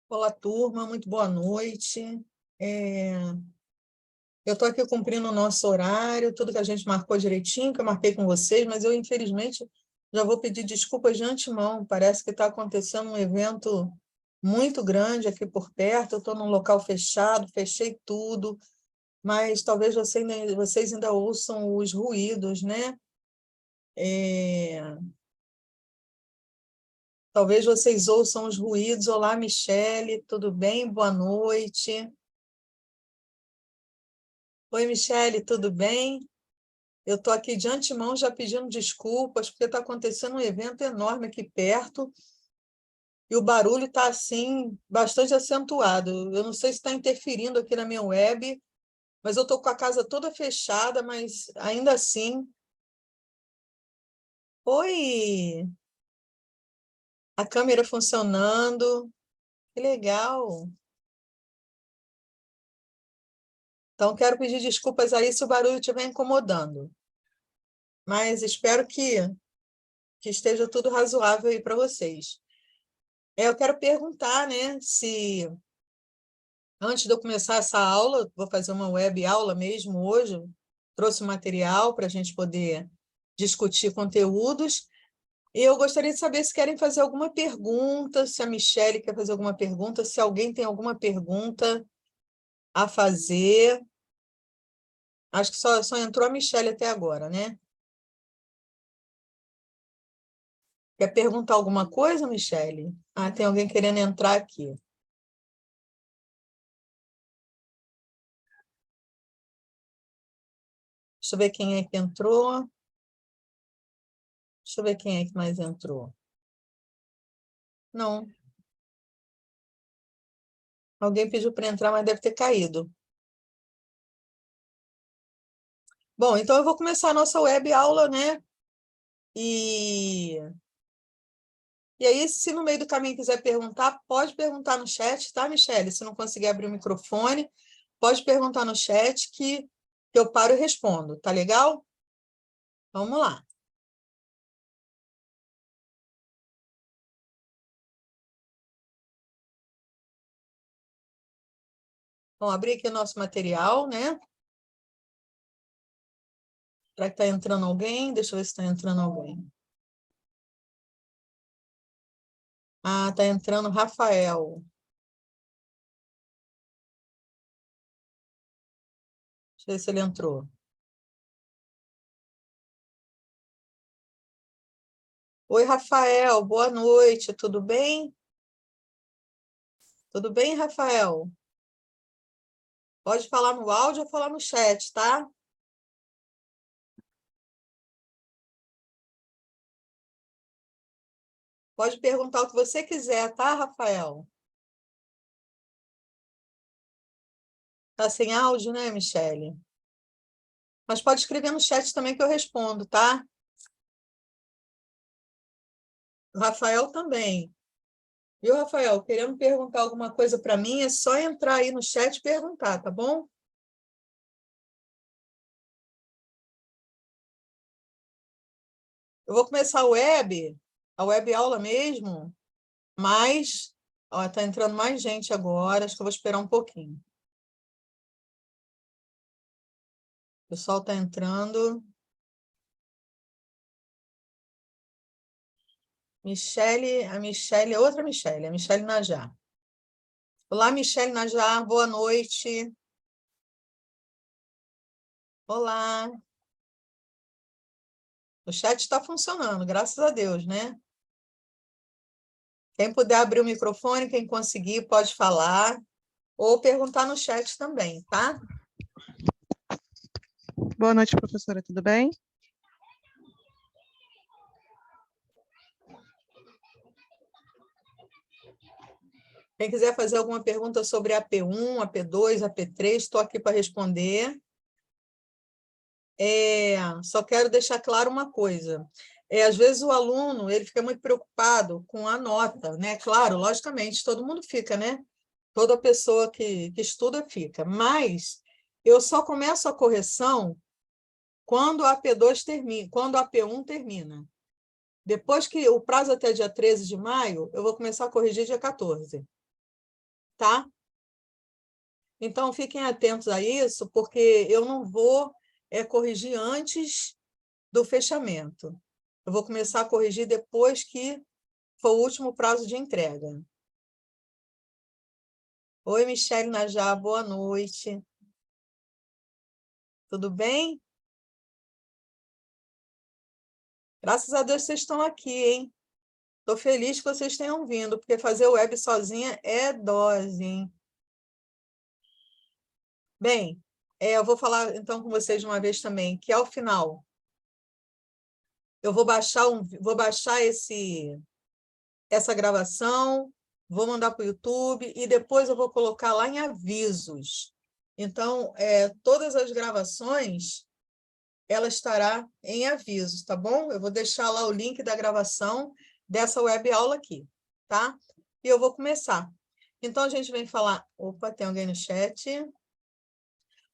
Olá, turma, muito boa noite. É, eu estou aqui cumprindo o nosso horário, tudo que a gente marcou direitinho, que eu marquei com vocês, mas eu, infelizmente, já vou pedir desculpas de antemão. Parece que está acontecendo um evento muito grande aqui por perto. Eu estou num local fechado, fechei tudo, mas talvez vocês ainda ouçam os ruídos, né? É, talvez vocês ouçam os ruídos. Olá, Michele, tudo bem? Boa noite. Oi, Michele, tudo bem? Eu estou aqui de antemão já pedindo desculpas, porque está acontecendo um evento enorme aqui perto e o barulho está, assim, bastante acentuado. Eu não sei se está interferindo aqui na minha web, mas eu estou com a casa toda fechada, mas ainda assim... Oi! A câmera funcionando. Que legal! Então, quero pedir desculpas aí se o barulho estiver incomodando, mas espero que esteja tudo razoável aí para vocês. Eu quero perguntar, né, se antes de eu começar essa aula, vou fazer uma web aula mesmo hoje, trouxe material para a gente poder discutir conteúdos, e eu gostaria de saber se querem fazer alguma pergunta, se a Michele quer fazer alguma pergunta, se alguém tem alguma pergunta a fazer. Acho que só entrou a Michele até agora, né? Quer perguntar alguma coisa, Michele? Ah, tem alguém querendo entrar aqui. Deixa eu ver quem é que entrou. Deixa eu ver quem é que mais entrou. Não. Alguém pediu para entrar, mas deve ter caído. Bom, então eu vou começar a nossa web aula, né? E, e aí, se no meio do caminho quiser perguntar, pode perguntar no chat, tá, Michele? Se não conseguir abrir o microfone, pode perguntar no chat que eu paro e respondo, tá legal? Vamos lá. Vamos abrir aqui o nosso material, né? Será que está entrando alguém? Deixa eu ver se está entrando alguém. Ah, está entrando o Rafael. Deixa eu ver se ele entrou. Oi, Rafael, boa noite, tudo bem? Tudo bem, Rafael? Pode falar no áudio ou falar no chat, tá? Pode perguntar o que você quiser, tá, Rafael? Tá sem áudio, né, Michele? Mas pode escrever no chat também que eu respondo, tá? O Rafael também. Viu, Rafael? Querendo perguntar alguma coisa para mim, é só entrar aí no chat e perguntar, tá bom? Eu vou começar a web aula mesmo, mas ó, tá entrando mais gente agora, acho que eu vou esperar um pouquinho. O pessoal tá entrando. A Michele, outra Michele, a Michele Najá. Olá, Michele Najá, boa noite. Olá. O chat está funcionando, graças a Deus, né? Quem puder abrir o microfone, quem conseguir, pode falar, ou perguntar no chat também, tá? Boa noite, professora, tudo bem? Quem quiser fazer alguma pergunta sobre AP1, AP2, AP3, estou aqui para responder. Só quero deixar claro uma coisa. Às vezes o aluno ele fica muito preocupado com a nota, né? Claro, logicamente, todo mundo fica, né? Toda pessoa que estuda fica. Mas eu só começo a correção quando a AP2 termina, quando a AP1 termina. Depois que o prazo até dia 13 de maio, eu vou começar a corrigir dia 14. tá? Então, fiquem atentos a isso, porque eu não vou corrigir antes do fechamento. Eu vou começar a corrigir depois que for o último prazo de entrega. Oi, Michele Najá, boa noite. Tudo bem? Graças a Deus vocês estão aqui, hein? Estou feliz que vocês tenham vindo, porque fazer web sozinha é dose, hein? Bem, eu vou falar então com vocês de uma vez também, que ao final eu vou baixar essa gravação, vou mandar para o YouTube e depois eu vou colocar lá em avisos. Então, todas as gravações, ela estará em avisos, tá bom? Eu vou deixar lá o link da gravação dessa web aula aqui, tá? E eu vou começar. Então, a gente vem falar... Opa, tem alguém no chat?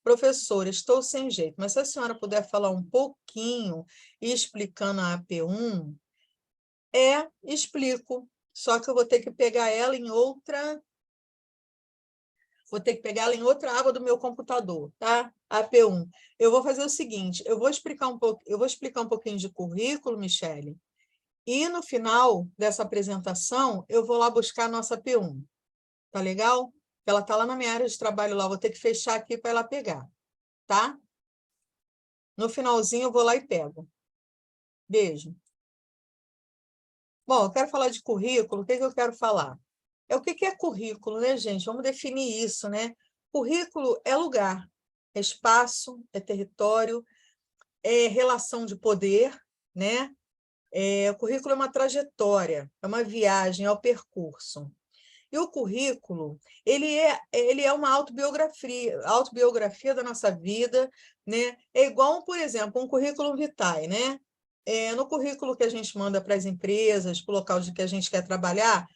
Professora, estou sem jeito, mas se a senhora puder falar um pouquinho explicando a AP1, explico. Só que eu vou ter que pegar ela em outra... Vou ter que pegar ela em outra aba do meu computador, tá? AP1. Eu vou fazer o seguinte, eu vou explicar um pouquinho de currículo, Michele, e no final dessa apresentação, eu vou lá buscar a nossa AP1. Tá legal? Ela está lá na minha área de trabalho lá, vou ter que fechar aqui para ela pegar, tá? No finalzinho, eu vou lá e pego. Beijo. Bom, eu quero falar de currículo, o que eu quero falar? O que é currículo, né, gente? Vamos definir isso, né? Currículo é lugar, é espaço, é território, é relação de poder, né? O currículo é uma trajetória, é uma viagem, é o percurso. E o currículo, ele é uma autobiografia da nossa vida, né? É igual, por exemplo, um currículo vitae, né? No currículo que a gente manda para as empresas, para o local de que a gente quer trabalhar,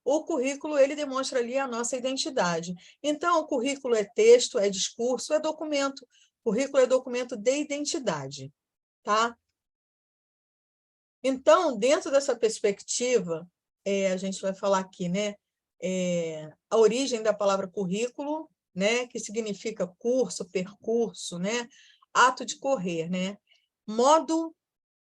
o currículo ele demonstra ali a nossa identidade. Então, o currículo é texto, é discurso, é documento. O currículo é documento de identidade, tá? Então, dentro dessa perspectiva, a gente vai falar aqui, né? A origem da palavra currículo, né? Que significa curso, percurso, né? Ato de correr, né? Modo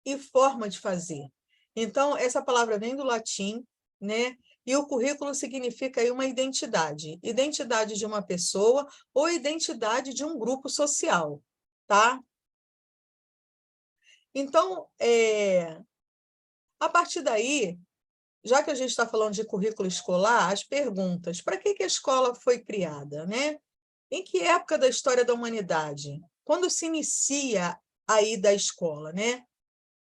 e forma de fazer. Então, essa palavra vem do latim, né? E o currículo significa aí uma identidade. Identidade de uma pessoa ou identidade de um grupo social, tá? Então, a partir daí, já que a gente está falando de currículo escolar, as perguntas: para que a escola foi criada, né? Em que época da história da humanidade? Quando se inicia a ida à escola, né?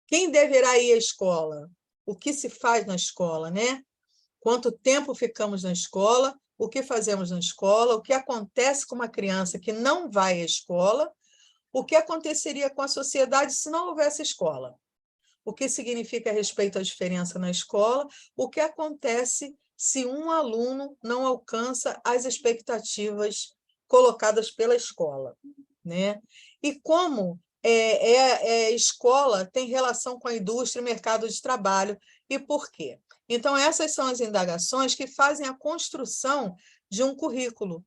Quem deverá ir à escola? O que se faz na escola, né? Quanto tempo ficamos na escola? O que fazemos na escola? O que acontece com uma criança que não vai à escola? O que aconteceria com a sociedade se não houvesse escola? O que significa respeito à diferença na escola? O que acontece se um aluno não alcança as expectativas colocadas pela escola, né? E como a escola tem relação com a indústria e mercado de trabalho e por quê? Então, essas são as indagações que fazem a construção de um currículo.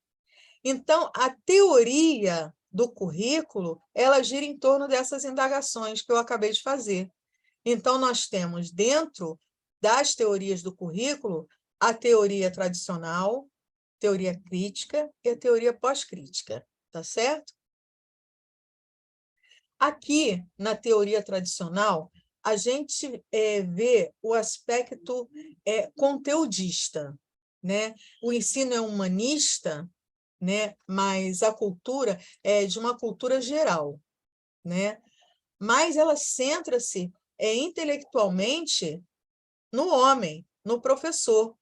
Então, a teoria do currículo, ela gira em torno dessas indagações que eu acabei de fazer. Então, nós temos dentro das teorias do currículo a teoria tradicional, teoria crítica e a teoria pós-crítica, tá certo? Aqui, na teoria tradicional, a gente vê o aspecto conteudista, né? O ensino é humanista, né? Mas a cultura é de uma cultura geral, né? Mas ela centra-se intelectualmente no homem, no professor,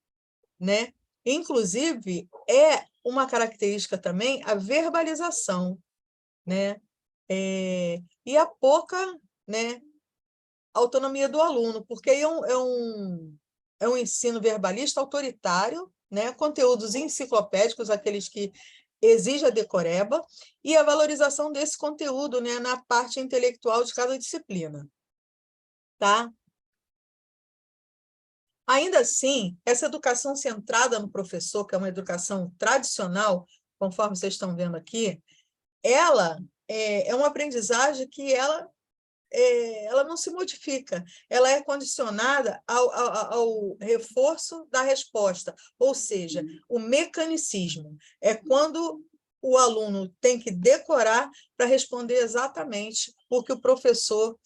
né? Inclusive, é uma característica também a verbalização, né? E a pouca, né, autonomia do aluno, porque é um ensino verbalista autoritário, né? Conteúdos enciclopédicos, aqueles que exige a decoreba, e a valorização desse conteúdo, né, na parte intelectual de cada disciplina. Tá? Ainda assim, essa educação centrada no professor, que é uma educação tradicional, conforme vocês estão vendo aqui, ela é uma aprendizagem que ela não se modifica, ela é condicionada ao reforço da resposta, ou seja, o mecanicismo. É quando o aluno tem que decorar para responder exatamente o que o professor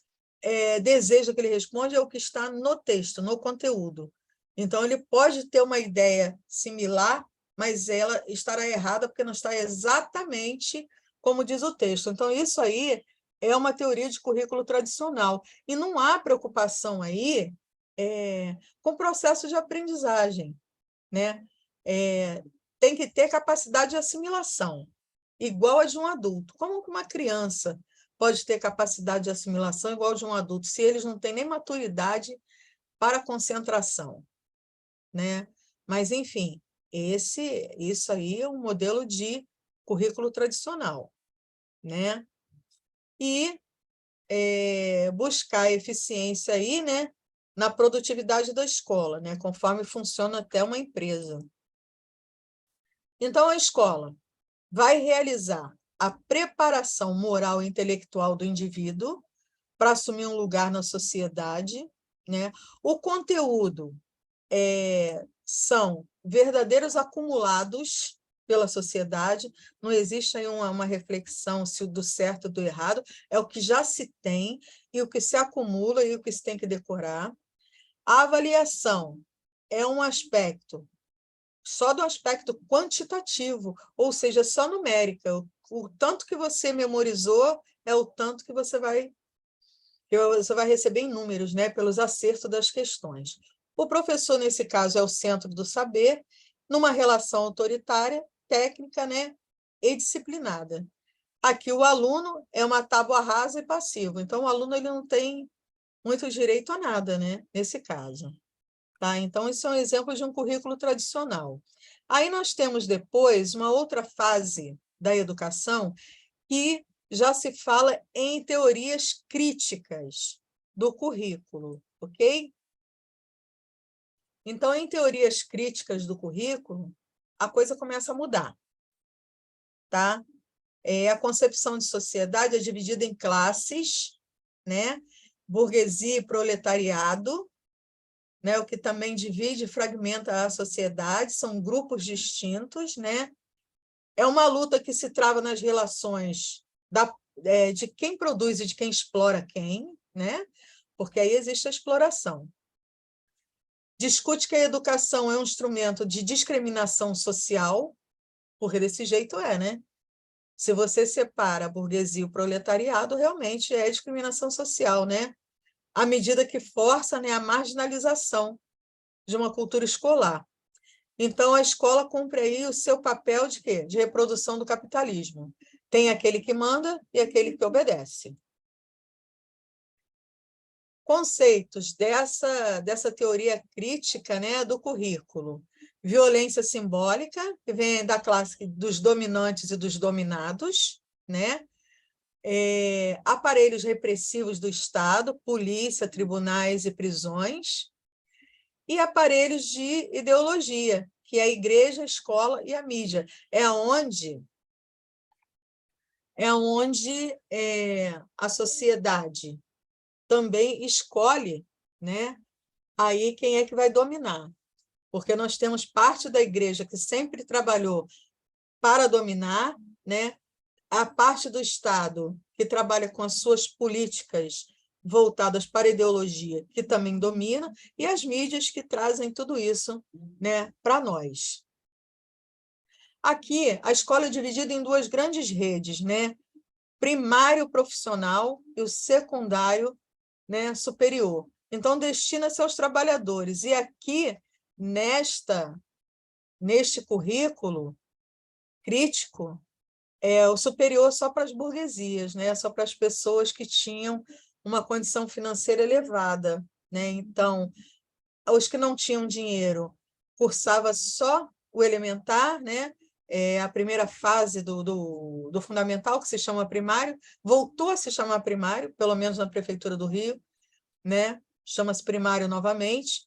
deseja que ele responda, é o que está no texto, no conteúdo. Então, ele pode ter uma ideia similar, mas ela estará errada porque não está exatamente como diz o texto. Então, isso aí é uma teoria de currículo tradicional. E não há preocupação aí com o processo de aprendizagem, né? Tem que ter capacidade de assimilação, igual a de um adulto. Como que uma criança pode ter capacidade de assimilação igual a de um adulto, se eles não têm nem maturidade para concentração, né? Mas, enfim, isso aí é um modelo de currículo tradicional, né? E buscar eficiência aí, né, na produtividade da escola, né, conforme funciona até uma empresa. Então, a escola vai realizar a preparação moral e intelectual do indivíduo para assumir um lugar na sociedade, né? O conteúdo são verdadeiros acumulados pela sociedade, não existe aí uma reflexão se do certo ou do errado, é o que já se tem e o que se acumula e o que se tem que decorar. A avaliação é um aspecto, só do aspecto quantitativo, ou seja, só numérica. O tanto que você memorizou é o tanto que você vai receber em números, né, pelos acertos das questões. O professor, nesse caso, é o centro do saber, numa relação autoritária, técnica, né, e disciplinada. Aqui o aluno é uma tábua rasa e passivo, então o aluno ele não tem muito direito a nada, né, nesse caso. Tá? Então, isso é um exemplo de um currículo tradicional. Aí nós temos depois uma outra fase da educação que já se fala em teorias críticas do currículo, ok? Então, em teorias críticas do currículo, a coisa começa a mudar, tá? A concepção de sociedade é dividida em classes, né? Burguesia e proletariado, né? O que também divide e fragmenta a sociedade, são grupos distintos, né? É uma luta que se trava nas relações de quem produz e de quem explora quem, né? Porque aí existe a exploração. Discute que a educação é um instrumento de discriminação social, porque desse jeito né? Se você separa a burguesia e o proletariado, realmente é discriminação social, né? À medida que força, né, a marginalização de uma cultura escolar. Então, a escola cumpre aí o seu papel de quê? De reprodução do capitalismo. Tem aquele que manda e aquele que obedece. Conceitos dessa teoria crítica, né, do currículo. Violência simbólica, que vem da classe dos dominantes e dos dominados, né? Aparelhos repressivos do Estado, polícia, tribunais e prisões, e aparelhos de ideologia, que é a igreja, a escola e a mídia. É onde a sociedade também escolhe, né, aí quem é que vai dominar. Porque nós temos parte da igreja que sempre trabalhou para dominar, né, a parte do Estado que trabalha com as suas políticas voltadas para a ideologia, que também domina, e as mídias que trazem tudo isso, né, para nós. Aqui, a escola é dividida em duas grandes redes, né? Primário profissional e o secundário, né, superior. Então, destina-se aos trabalhadores. E aqui, neste currículo crítico, o superior só para as burguesias, né? Só para as pessoas que tinham uma condição financeira elevada, né? Então, os que não tinham dinheiro cursava só o elementar, né? A primeira fase do fundamental, que se chama primário, voltou a se chamar primário, pelo menos na Prefeitura do Rio, né? Chama-se primário novamente.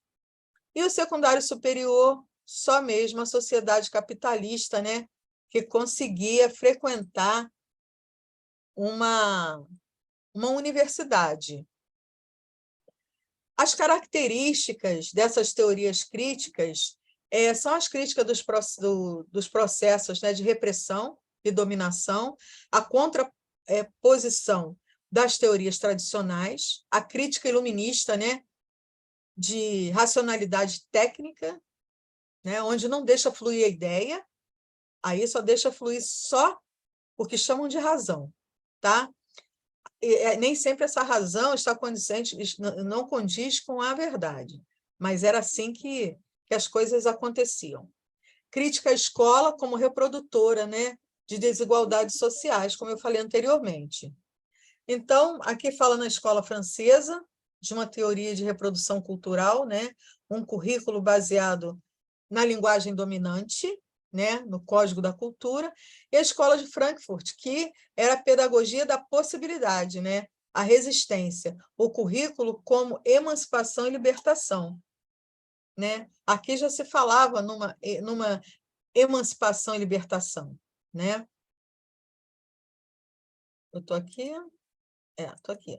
E o secundário superior, só mesmo a sociedade capitalista, né, que conseguia frequentar uma universidade. As características dessas teorias críticas são as críticas dos processos, né, de repressão e dominação, a contraposição das teorias tradicionais, a crítica iluminista, né, de racionalidade técnica, né, onde não deixa fluir a ideia, aí só deixa fluir só o que chamam de razão, tá? Nem sempre essa razão está condizente, não condiz com a verdade, mas era assim que as coisas aconteciam. Crítica à escola como reprodutora, né, de desigualdades sociais, como eu falei anteriormente. Então, aqui fala na escola francesa, de uma teoria de reprodução cultural, né, um currículo baseado na linguagem dominante, né, no código da cultura, e a escola de Frankfurt, que era a pedagogia da possibilidade, né, a resistência, o currículo como emancipação e libertação, né? Aqui já se falava numa emancipação e libertação, né? Eu estou aqui? Estou aqui.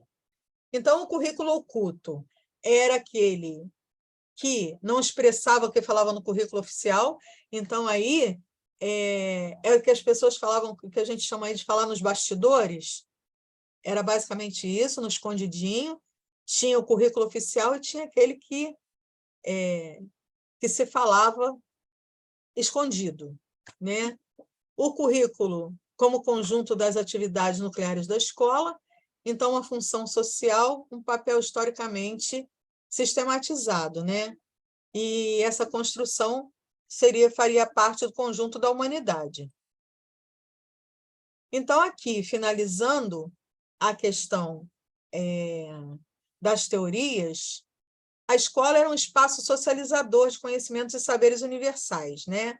Então, o currículo oculto era aquele que não expressava o que falava no currículo oficial, então aí é o que as pessoas falavam, o que a gente chama aí de falar nos bastidores, era basicamente isso, no escondidinho, tinha o currículo oficial e tinha aquele que se falava escondido, né? O currículo como conjunto das atividades nucleares da escola, então uma função social, um papel historicamente sistematizado, né? E essa construção faria parte do conjunto da humanidade. Então, aqui, finalizando a questão das teorias, a escola era um espaço socializador de conhecimentos e saberes universais, né?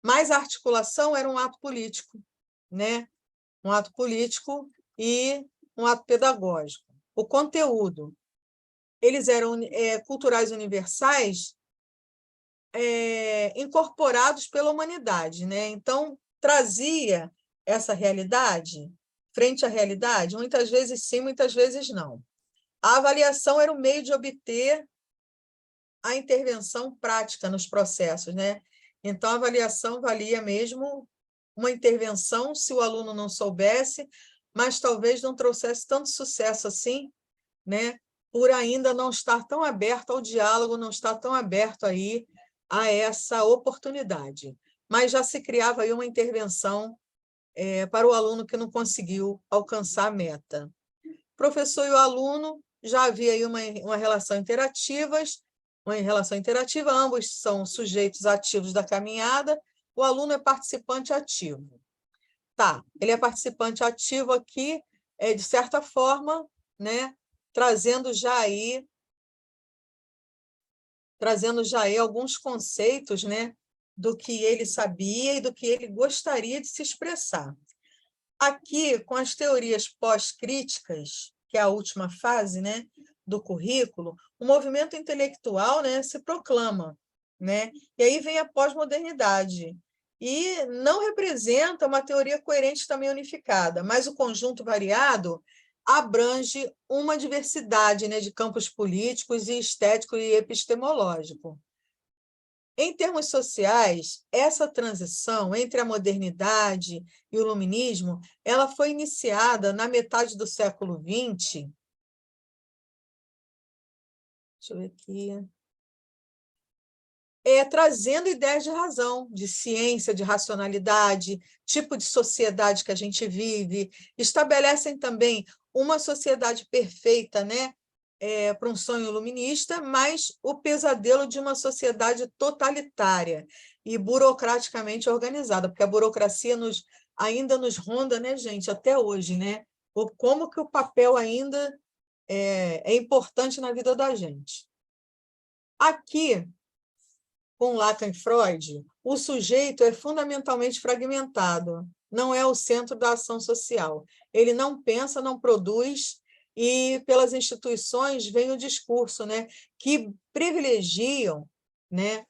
Mas a articulação era um ato político, né? Um ato político e um ato pedagógico. O conteúdo, eles eram culturais universais, incorporados pela humanidade, né? Então, trazia essa realidade frente à realidade, muitas vezes sim, muitas vezes não. A avaliação era o meio de obter a intervenção prática nos processos, né? Então, a avaliação valia mesmo uma intervenção se o aluno não soubesse, mas talvez não trouxesse tanto sucesso assim, né? Por ainda não estar tão aberto ao diálogo, não estar tão aberto aí a essa oportunidade. Mas já se criava aí uma intervenção para o aluno que não conseguiu alcançar a meta. O professor e o aluno já havia aí uma relação interativa, ambos são sujeitos ativos da caminhada, o aluno é participante ativo. Tá, ele é participante ativo aqui, de certa forma, né, trazendo já aí alguns conceitos, né, do que ele sabia e do que ele gostaria de se expressar. Aqui, com as teorias pós-críticas, que é a última fase, né, do currículo, o movimento intelectual, né, se proclama, né? E aí vem a pós-modernidade. E não representa uma teoria coerente também unificada, mas o conjunto variado abrange uma diversidade, né, de campos políticos e estético e epistemológico. Em termos sociais, essa transição entre a modernidade e o iluminismo, ela foi iniciada na metade do século XX. Deixa eu ver aqui. Trazendo ideias de razão, de ciência, de racionalidade, tipo de sociedade que a gente vive, estabelecem também uma sociedade perfeita, né, para um sonho iluminista, mas o pesadelo de uma sociedade totalitária e burocraticamente organizada, porque a burocracia ainda nos ronda, né, gente, até hoje, né? Como que o papel ainda é importante na vida da gente. Aqui, com Lacan e Freud, o sujeito é fundamentalmente fragmentado, não é o centro da ação social. Ele não pensa, não produz, e pelas instituições vem o discurso, né, que privilegiam né?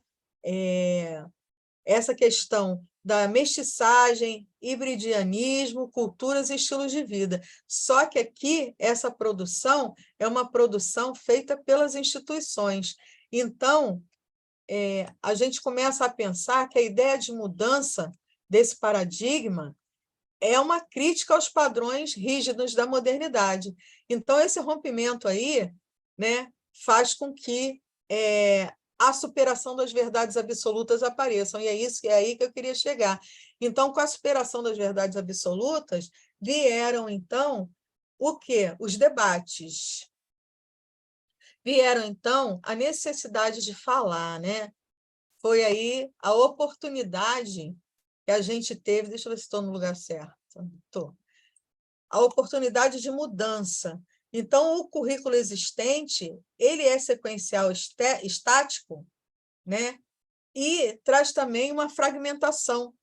Essa questão da mestiçagem, hibridianismo, culturas e estilos de vida. Só que aqui, essa produção é uma produção feita pelas instituições. Então, a gente começa a pensar que a ideia de mudança desse paradigma é uma crítica aos padrões rígidos da modernidade. Então, esse rompimento aí, né, faz com que a superação das verdades absolutas apareçam, e é aí que eu queria chegar. Então, com a superação das verdades absolutas, vieram, então, o quê? Os debates. Vieram, então, a necessidade de falar, né? Foi aí a oportunidade que a gente teve, deixa eu ver se estou no lugar certo. Estou. A oportunidade de mudança. Então, o currículo existente, ele é sequencial estático, né? E traz também uma fragmentação,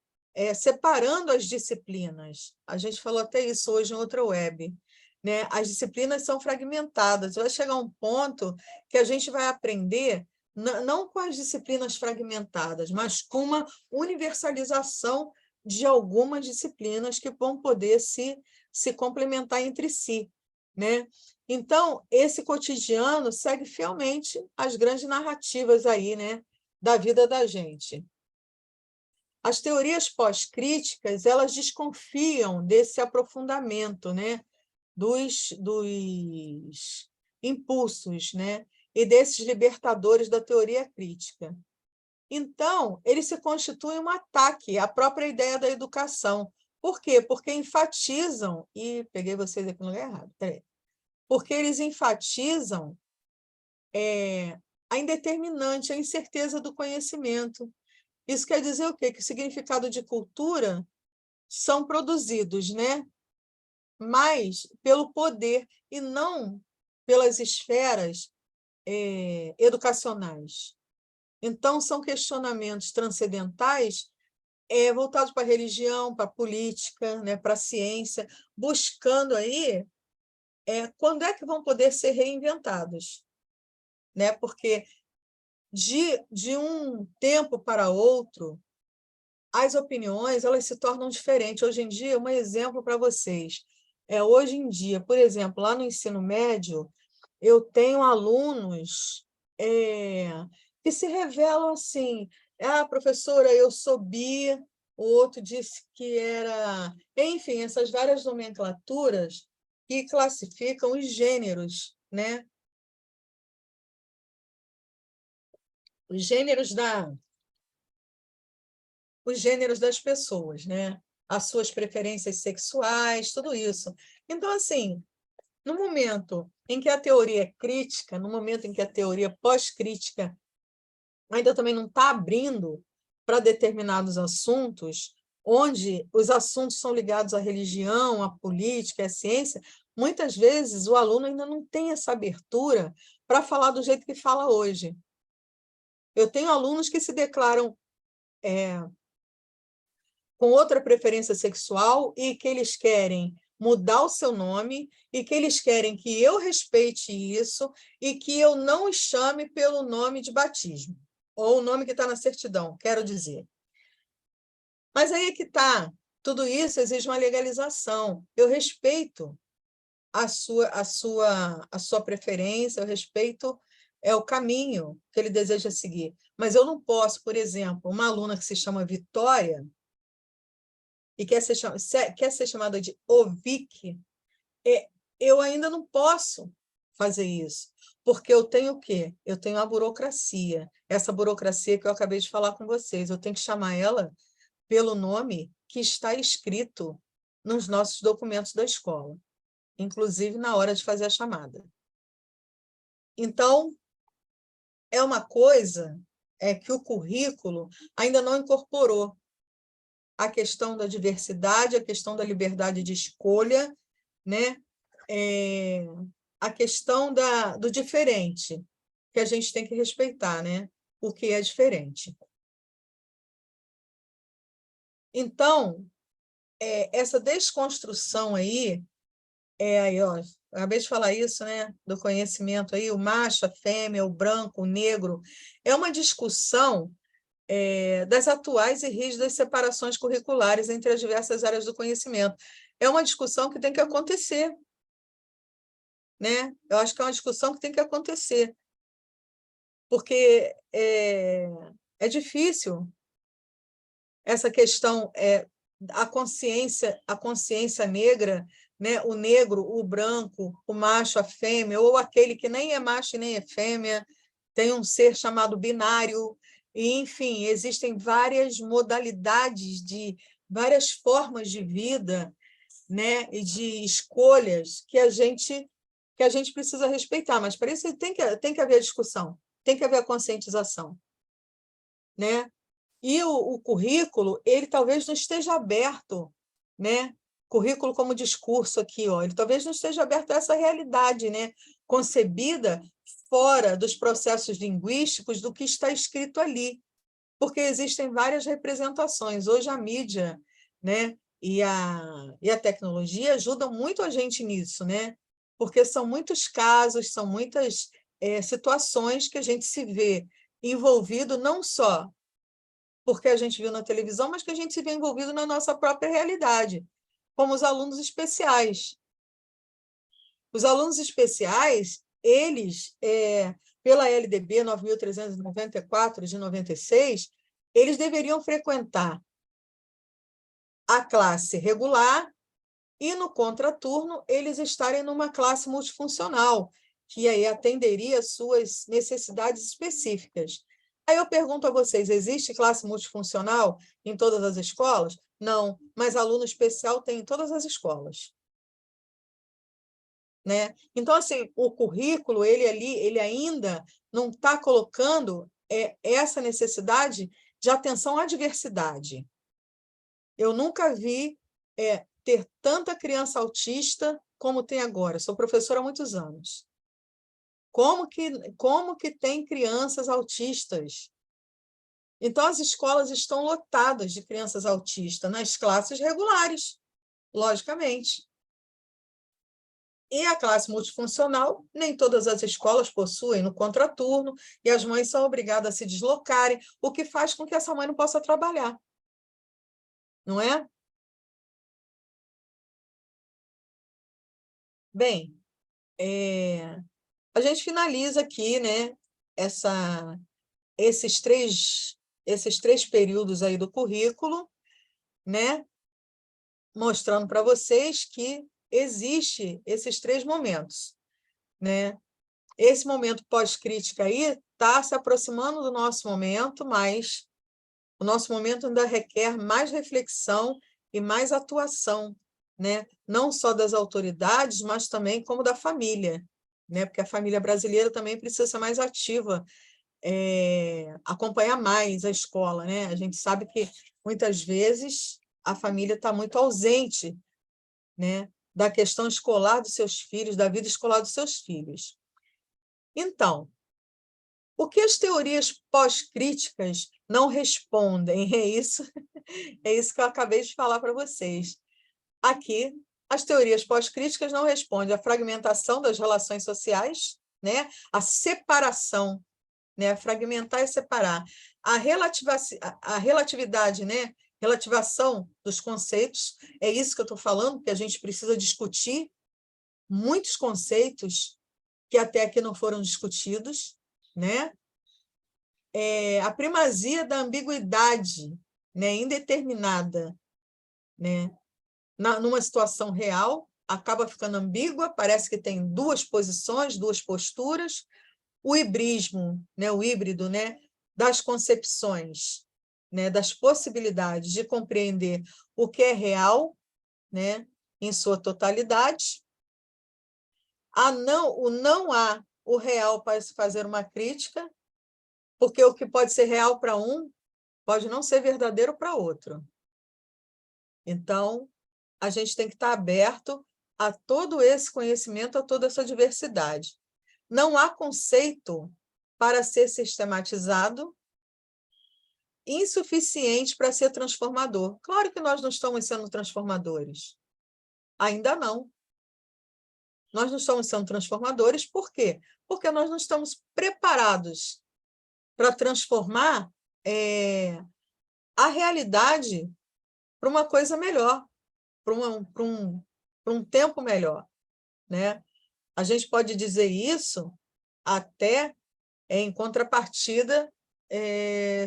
separando as disciplinas. A gente falou até isso hoje em outra web, né? As disciplinas são fragmentadas. Vai chegar um ponto que a gente vai aprender não com as disciplinas fragmentadas, mas com uma universalização de algumas disciplinas que vão poder se complementar entre si, né? Então, esse cotidiano segue fielmente as grandes narrativas aí, né, da vida da gente. As teorias pós-críticas, elas desconfiam desse aprofundamento, né, dos impulsos, né, e desses libertadores da teoria crítica. Então, eles se constituem um ataque à própria ideia da educação. Por quê? Porque enfatizam, e peguei vocês aqui no lugar errado, peraí. Porque eles enfatizam a indeterminante, a incerteza do conhecimento. Isso quer dizer o quê? Que o significado de cultura são produzidos, né? Mas pelo poder e não pelas esferas educacionais. Então, são questionamentos transcendentais voltados para a religião, para a política, né? Para a ciência, buscando aí quando é que vão poder ser reinventados, né? Porque de um tempo para outro, as opiniões elas se tornam diferentes. Hoje em dia, um exemplo para vocês. Hoje em dia, por exemplo, lá no ensino médio, eu tenho alunos que se revelam assim, professora, eu sou bi, o outro disse que era... Enfim, essas várias nomenclaturas que classificam os gêneros, né? Os gêneros das pessoas, né? As suas preferências sexuais, tudo isso. Então, assim, no momento em que a teoria é crítica, no momento em que a teoria pós-crítica ainda também não está abrindo para determinados assuntos, onde os assuntos são ligados à religião, à política, à ciência, muitas vezes o aluno ainda não tem essa abertura para falar do jeito que fala hoje. Eu tenho alunos que se declaram com outra preferência sexual e que eles querem mudar o seu nome e que eles querem que eu respeite isso e que eu não os chame pelo nome de batismo, ou o nome que está na certidão, quero dizer. Mas aí é que está. Tudo isso exige uma legalização. Eu respeito a sua preferência, eu respeito o caminho que ele deseja seguir. Mas eu não posso, por exemplo, uma aluna que se chama Vitória, e quer ser chamada de OVIC, eu ainda não posso fazer isso, porque eu tenho o quê? Eu tenho a burocracia, essa burocracia que eu acabei de falar com vocês, eu tenho que chamar ela pelo nome que está escrito nos nossos documentos da escola, inclusive na hora de fazer a chamada. Então, é uma coisa que o currículo ainda não incorporou, a questão da diversidade, a questão da liberdade de escolha, né? A questão do diferente, que a gente tem que respeitar, né? O que é diferente. Então, essa desconstrução aí ó, acabei de falar isso, né, do conhecimento aí, o macho, a fêmea, o branco, o negro, é uma discussão das atuais e rígidas separações curriculares entre as diversas áreas do conhecimento. É uma discussão que tem que acontecer, né? Eu acho que é uma discussão que tem que acontecer, porque é difícil essa questão, a consciência negra, né? O negro, o branco, o macho, a fêmea, ou aquele que nem é macho e nem é fêmea, tem um ser chamado binário, e, enfim, existem várias modalidades várias formas de vida, né? E de escolhas que a gente precisa respeitar, mas para isso tem que haver discussão, tem que haver a conscientização, né? E o currículo, ele talvez não esteja aberto, né? Currículo como discurso aqui, ó, ele talvez não esteja aberto a essa realidade, né? Concebida fora dos processos linguísticos do que está escrito ali, porque existem várias representações. Hoje a mídia, né? E a tecnologia ajudam muito a gente nisso, né? Porque são muitos casos, são muitas situações que a gente se vê envolvido não só porque a gente viu na televisão, mas que a gente se vê envolvido na nossa própria realidade, como os alunos especiais. Os alunos especiais, eles, pela LDB 9.394 de 96, eles deveriam frequentar a classe regular e, no contraturno, eles estarem numa classe multifuncional, que aí atenderia às suas necessidades específicas. Aí eu pergunto a vocês, existe classe multifuncional em todas as escolas? Não, mas aluno especial tem em todas as escolas, né? Então, assim, o currículo, ele ainda não está colocando essa necessidade de atenção à diversidade. Eu nunca vi ter tanta criança autista como tem agora. Sou professora há muitos anos. Como que tem crianças autistas? Então, as escolas estão lotadas de crianças autistas nas classes regulares, logicamente. E a classe multifuncional, nem todas as escolas possuem no contraturno, e as mães são obrigadas a se deslocarem, o que faz com que essa mãe não possa trabalhar. Não é? Bem, a gente finaliza aqui, né, esses três períodos aí do currículo, né, mostrando para vocês que existe esses três momentos, né? Esse momento pós-crítica aí está se aproximando do nosso momento, mas o nosso momento ainda requer mais reflexão e mais atuação, né? Não só das autoridades, mas também como da família, né? Porque a família brasileira também precisa ser mais ativa, acompanhar mais a escola, né? A gente sabe que muitas vezes a família está muito ausente, né? Da questão escolar dos seus filhos, da vida escolar dos seus filhos. Então, o que as teorias pós-críticas não respondem? É isso que eu acabei de falar para vocês. Aqui, as teorias pós-críticas não respondem à fragmentação das relações sociais, né? A separação, né? Fragmentar e separar. A relatividade, né? Relativação dos conceitos, é isso que eu estou falando, que a gente precisa discutir muitos conceitos que até aqui não foram discutidos, né? A primazia da ambiguidade, né? Indeterminada, né? Numa situação real, acaba ficando ambígua, parece que tem duas posições, duas posturas. O hibrismo, né? O híbrido, né? Das concepções, né? Das possibilidades de compreender o que é real, né? Em sua totalidade. O não há o real para se fazer uma crítica, porque o que pode ser real para um pode não ser verdadeiro para outro. Então, a gente tem que estar aberto a todo esse conhecimento, a toda essa diversidade. Não há conceito para ser sistematizado insuficiente para ser transformador. Claro que nós não estamos sendo transformadores. Ainda não. nós não estamos sendo transformadores. Por quê? Porque nós não estamos preparados para transformar a realidade para uma coisa melhor, para um tempo melhor, né? A gente pode dizer isso até em contrapartida,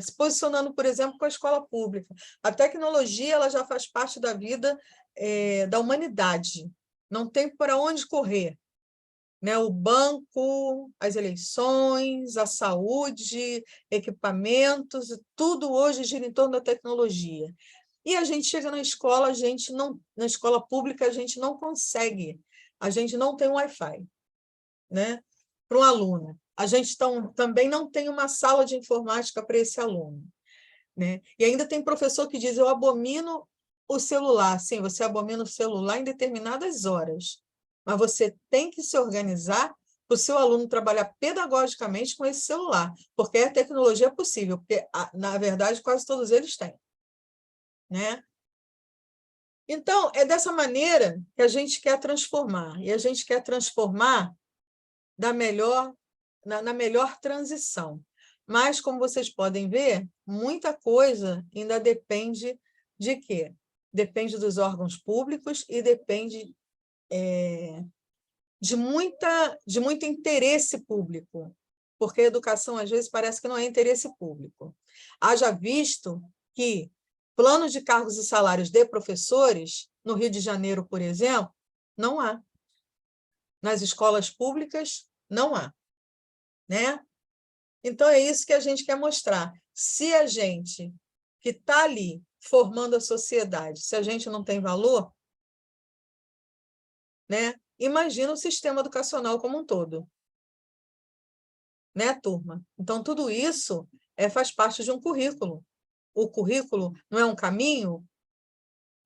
se posicionando, por exemplo, com a escola pública. A tecnologia ela já faz parte da vida da humanidade, não tem para onde correr, né? O banco, as eleições, a saúde, equipamentos, tudo hoje gira em torno da tecnologia. E a gente chega na escola, na escola pública, a gente não consegue, a gente não tem Wi-Fi, né? Para um aluno. A gente também não tem uma sala de informática para esse aluno, né? E ainda tem professor que diz, eu abomino o celular. Sim, você abomina o celular em determinadas horas, mas você tem que se organizar para o seu aluno trabalhar pedagogicamente com esse celular, porque a tecnologia é possível, porque, na verdade, quase todos eles têm, né? Então, é dessa maneira que a gente quer transformar, e a gente quer transformar na melhor transição. Mas, como vocês podem ver, muita coisa ainda depende de quê? Depende dos órgãos públicos e depende de muito interesse público, porque a educação, às vezes, parece que não é interesse público. Haja visto que plano de cargos e salários de professores, no Rio de Janeiro, por exemplo, não há. Nas escolas públicas, não há, né? Então, é isso que a gente quer mostrar. Se a gente que está ali formando a sociedade, se a gente não tem valor, né? Imagina o sistema educacional como um todo, né, turma? Então, tudo isso faz parte de um currículo. O currículo não é um caminho,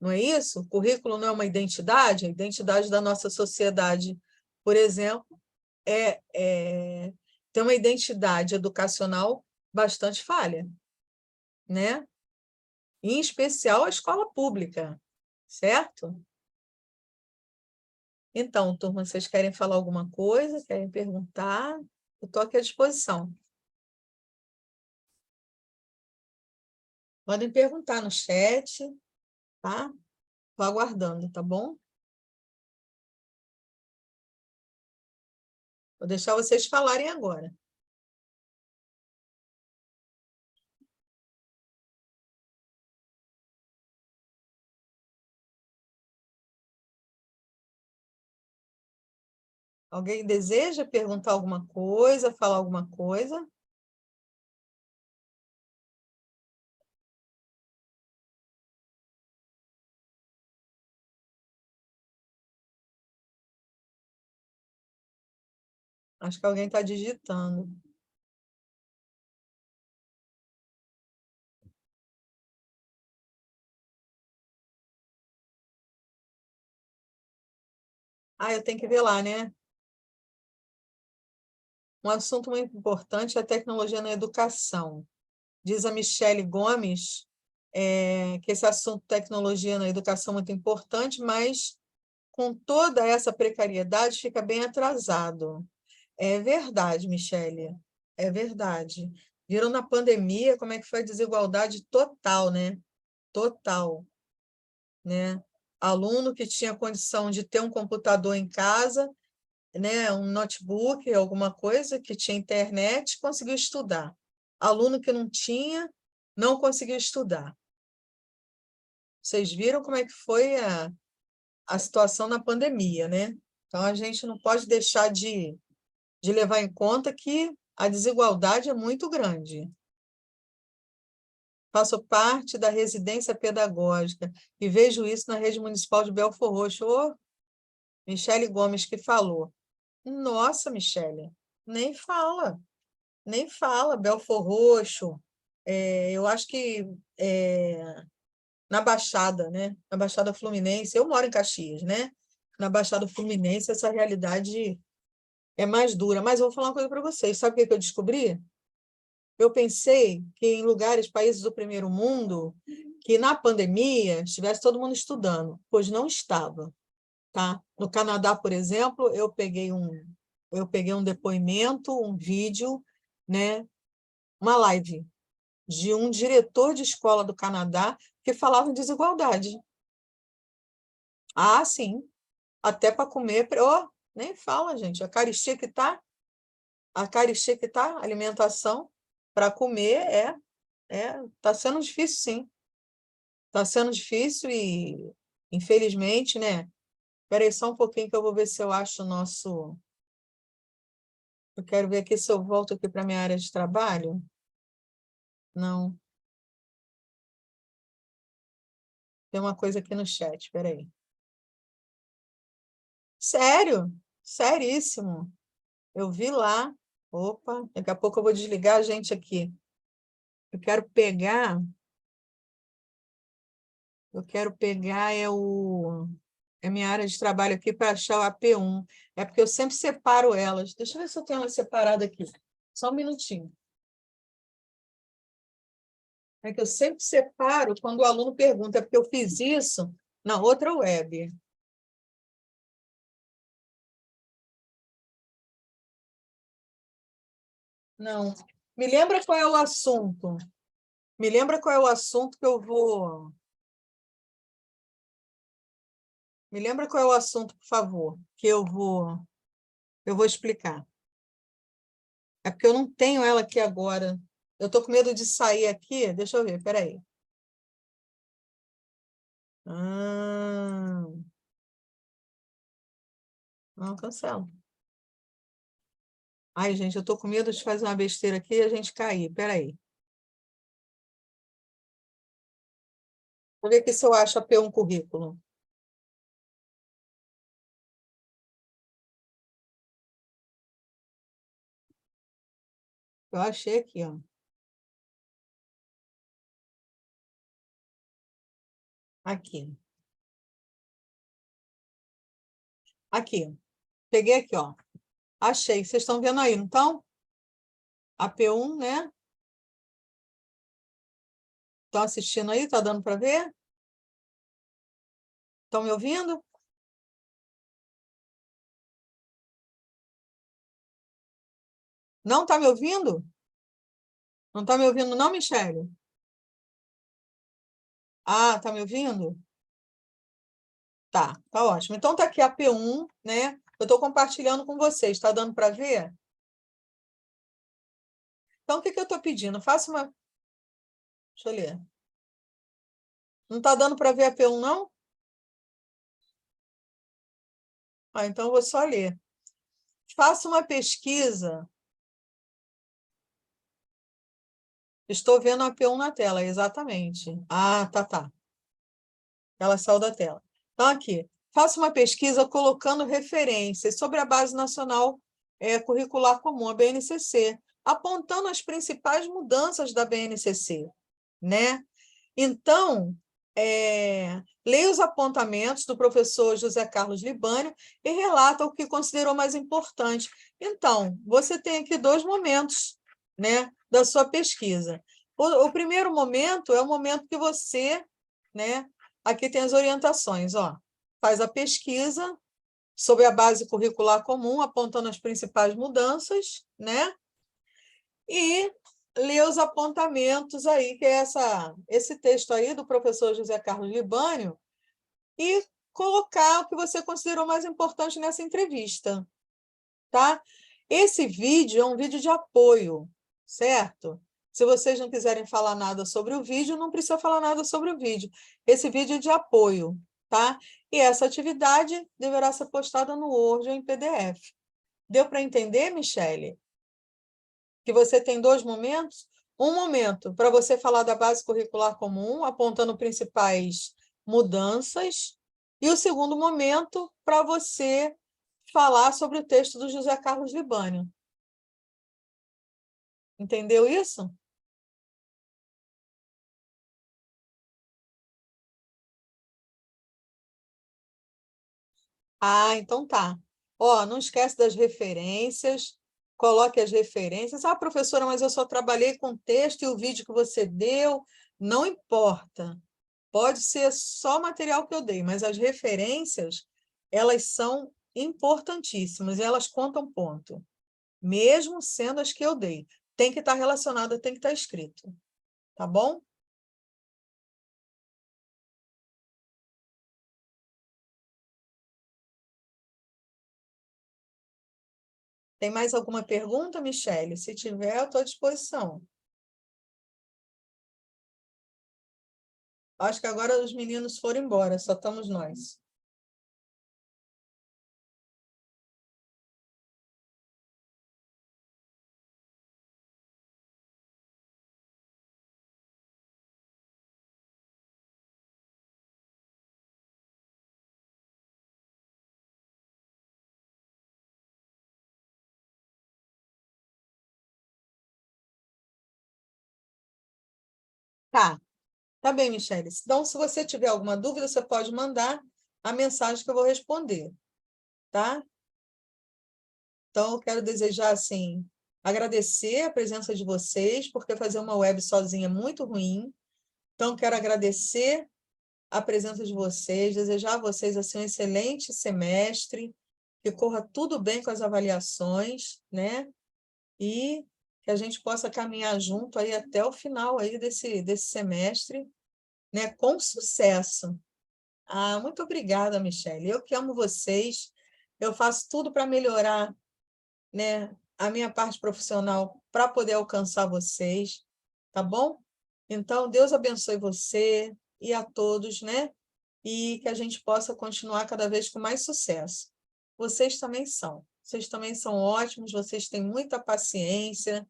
não é isso? O currículo não é uma identidade, a identidade da nossa sociedade, por exemplo, tem uma identidade educacional bastante falha, né? Em especial a escola pública, certo? Então, turma, vocês querem falar alguma coisa? Querem perguntar? Eu estou aqui à disposição. Podem perguntar no chat, tá? Estou aguardando, tá bom? Vou deixar vocês falarem agora. Alguém deseja perguntar alguma coisa, falar alguma coisa? Acho que alguém está digitando. Eu tenho que ver lá, né? Um assunto muito importante é a tecnologia na educação. Diz a Michele Gomes que esse assunto tecnologia na educação é muito importante, mas com toda essa precariedade fica bem atrasado. É verdade, Michele, é verdade. Viram na pandemia como é que foi a desigualdade total, né? Total, né? Aluno que tinha condição de ter um computador em casa, né, um notebook, alguma coisa, que tinha internet, conseguiu estudar. Aluno que não tinha, não conseguiu estudar. Vocês viram como é que foi a situação na pandemia, né? Então, a gente não pode deixar de levar em conta que a desigualdade é muito grande. Faço parte da residência pedagógica e vejo isso na rede municipal de Belfor Roxo. Ô, Michele Gomes que falou. Nossa, Michele, nem fala. Nem fala, Belfor Roxo, eu acho que na Baixada, né? Na Baixada Fluminense, eu moro em Caxias, né? Na Baixada Fluminense, essa realidade é mais dura. Mas eu vou falar uma coisa para vocês. Sabe o que eu descobri? Eu pensei que em lugares, países do primeiro mundo, que na pandemia estivesse todo mundo estudando, pois não estava. tá? No Canadá, por exemplo, eu peguei um depoimento, um vídeo, né? Uma live de um diretor de escola do Canadá que falava em desigualdade. Ah, sim, até para comer, nem fala, gente, a caristia que tá, alimentação para comer tá sendo difícil, sim. Tá sendo difícil e, infelizmente, né? Espera aí só um pouquinho que eu vou ver se eu acho o nosso. Eu quero ver aqui se eu volto aqui para minha área de trabalho. Não, tem uma coisa aqui no chat, espera aí. Sério? Seríssimo. Eu vi lá. Opa, daqui a pouco eu vou desligar a gente aqui. Eu quero pegar, é minha área de trabalho aqui para achar o AP1. É porque eu sempre separo elas. Deixa eu ver se eu tenho ela separada aqui. Só um minutinho. É que eu sempre separo quando o aluno pergunta, é porque eu fiz isso na outra web. Não. Me lembra qual é o assunto. Me lembra qual é o assunto que eu vou. Me lembra qual é o assunto, por favor, que eu vou explicar. É porque eu não tenho ela aqui agora. Eu estou com medo de sair aqui. Deixa eu ver, espera aí. Não, cancela. Ai, gente, eu estou com medo de fazer uma besteira aqui e a gente cair. Espera aí. Vou ver aqui se eu acho a P1 currículo. Eu achei aqui, ó. Aqui. Aqui. Peguei aqui, ó. Achei. Vocês estão vendo aí, não estão? A P1, né? Estão assistindo aí? Está dando para ver? Estão me ouvindo? Não está me ouvindo? Não está me ouvindo, não, Michele? Ah, está me ouvindo? Tá ótimo. Então tá aqui a P1, né? Eu estou compartilhando com vocês. Está dando para ver? Então, o que eu estou pedindo? Faça uma. Deixa eu ler. Não está dando para ver a P1, não? Ah, então eu vou só ler. Faça uma pesquisa. Estou vendo a P1 na tela, exatamente. Ah, tá. Ela saiu da tela. Então, aqui. Faça uma pesquisa colocando referências sobre a Base Nacional Curricular Comum, a BNCC, apontando as principais mudanças da BNCC, né? Então, leia os apontamentos do professor José Carlos Libânio e relata o que considerou mais importante. Então, você tem aqui dois momentos, né, da sua pesquisa. O primeiro momento é o momento que você, né, aqui tem as orientações, ó, faz a pesquisa sobre a base curricular comum, apontando as principais mudanças, né? E ler os apontamentos aí, que é esse texto aí do professor José Carlos Libânio, e colocar o que você considerou mais importante nessa entrevista, tá? Esse vídeo é um vídeo de apoio, certo? Se vocês não quiserem falar nada sobre o vídeo, não precisa falar nada sobre o vídeo. Esse vídeo é de apoio, tá? E essa atividade deverá ser postada no Word ou em PDF. Deu para entender, Michele? Que você tem dois momentos. Um momento para você falar da base curricular comum, apontando principais mudanças, e o segundo momento para você falar sobre o texto do José Carlos Libânio. Entendeu isso? Ah, então tá. Ó, não esquece das referências, coloque as referências. Ah, professora, mas eu só trabalhei com texto e o vídeo que você deu, não importa. Pode ser só o material que eu dei, mas as referências elas são importantíssimas, elas contam ponto, mesmo sendo as que eu dei. Tem que estar relacionada, tem que estar escrito, tá bom? Tem mais alguma pergunta, Michele? Se tiver, eu estou à disposição. Acho que agora os meninos foram embora, só estamos nós. Tá bem, Michele. Então, se você tiver alguma dúvida, você pode mandar a mensagem que eu vou responder, tá? Então, eu quero desejar, assim, agradecer a presença de vocês, porque fazer uma web sozinha é muito ruim. Então, quero agradecer a presença de vocês, desejar a vocês, assim, um excelente semestre, que corra tudo bem com as avaliações, né? E que a gente possa caminhar junto aí até o final aí desse semestre, né? Com sucesso. Muito obrigada, Michele. Eu que amo vocês. Eu faço tudo para melhorar, né, a minha parte profissional para poder alcançar vocês, tá bom? Então, Deus abençoe você e a todos, né? E que a gente possa continuar cada vez com mais sucesso. Vocês também são. Vocês também são ótimos, vocês têm muita paciência,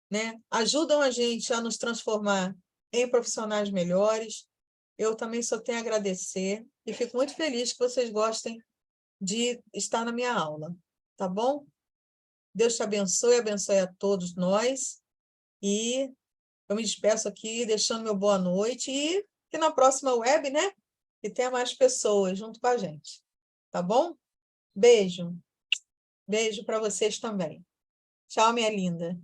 né? Ajudam a gente a nos transformar em profissionais melhores. Eu também só tenho a agradecer e fico muito feliz que vocês gostem de estar na minha aula, tá bom? Deus te abençoe, abençoe a todos nós, e eu me despeço aqui deixando meu boa noite, e que na próxima web, né, que tenha mais pessoas junto com a gente, tá bom? Beijo. Beijo para vocês também. Tchau, minha linda.